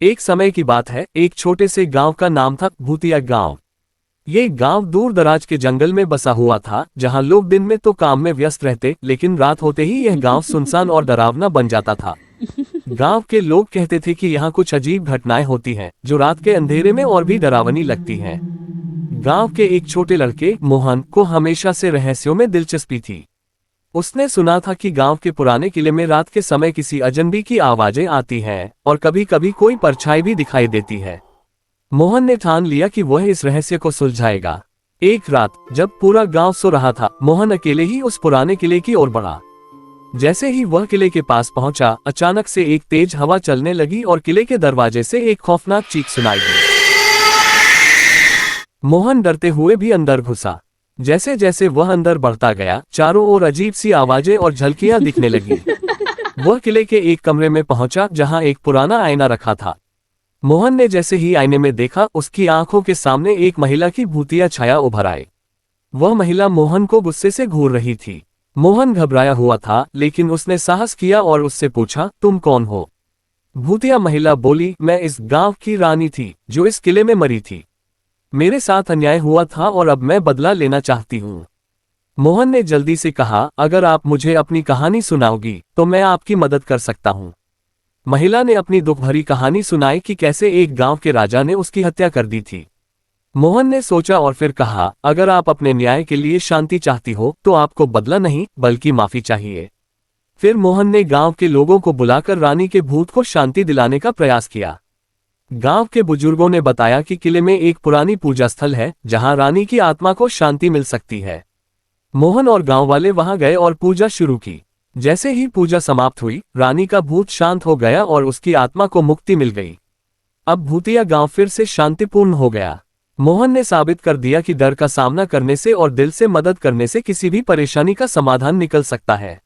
एक समय की बात है, एक छोटे से गांव का नाम था भूतिया गांव। ये गांव दूर दराज के जंगल में बसा हुआ था, जहां लोग दिन में तो काम में व्यस्त रहते, लेकिन रात होते ही यह गांव सुनसान और डरावना बन जाता था। गांव के लोग कहते थे कि यहाँ कुछ अजीब घटनाएं होती हैं, जो रात के अंधेरे में और भी डरावनी लगती हैं। गांव के एक छोटे लड़के मोहन को हमेशा से रहस्यों में दिलचस्पी थी। उसने सुना था कि गांव के पुराने किले में रात के समय किसी अजनबी की आवाजें आती हैं और कभी कभी कोई परछाई भी दिखाई देती है। मोहन ने ठान लिया कि वह इस रहस्य को सुलझाएगा। एक रात जब पूरा गांव सो रहा था, मोहन अकेले ही उस पुराने किले की ओर बढ़ा। जैसे ही वह किले के पास पहुंचा, अचानक से एक तेज हवा चलने लगी और किले के दरवाजे से एक खौफनाक चीख सुनाई दी। मोहन डरते हुए भी अंदर घुसा। जैसे जैसे वह अंदर बढ़ता गया, चारों ओर अजीब सी आवाजें और झलकियां दिखने लगी। वह किले के एक कमरे में पहुंचा, जहां एक पुराना आईना रखा था। मोहन ने जैसे ही आईने में देखा, उसकी आंखों के सामने एक महिला की भूतिया छाया उभर आई। वह महिला मोहन को गुस्से से घूर रही थी। मोहन घबराया हुआ था, लेकिन उसने साहस किया और उससे पूछा, तुम कौन हो? भूतिया महिला बोली, मैं इस गांव की रानी थी, जो इस किले में मरी थी। मेरे साथ अन्याय हुआ था और अब मैं बदला लेना चाहती हूँ। मोहन ने जल्दी से कहा, अगर आप मुझे अपनी कहानी सुनाओगी तो मैं आपकी मदद कर सकता हूँ। महिला ने अपनी दुख भरी कहानी सुनाई कि कैसे एक गांव के राजा ने उसकी हत्या कर दी थी। मोहन ने सोचा और फिर कहा, अगर आप अपने न्याय के लिए शांति चाहती हो तो आपको बदला नहीं बल्कि माफी चाहिए। फिर मोहन ने गांव के लोगों को बुलाकर रानी के भूत को शांति दिलाने का प्रयास किया। गांव के बुजुर्गों ने बताया कि किले में एक पुरानी पूजा स्थल है, जहां रानी की आत्मा को शांति मिल सकती है। मोहन और गांव वाले वहां गए और पूजा शुरू की। जैसे ही पूजा समाप्त हुई, रानी का भूत शांत हो गया और उसकी आत्मा को मुक्ति मिल गई। अब भूतिया गांव फिर से शांतिपूर्ण हो गया। मोहन ने साबित कर दिया कि डर का सामना करने से और दिल से मदद करने से किसी भी परेशानी का समाधान निकल सकता है।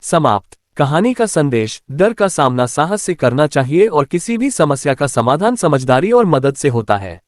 समाप्त। कहानी का संदेश, डर का सामना साहस से करना चाहिए और किसी भी समस्या का समाधान समझदारी और मदद से होता है।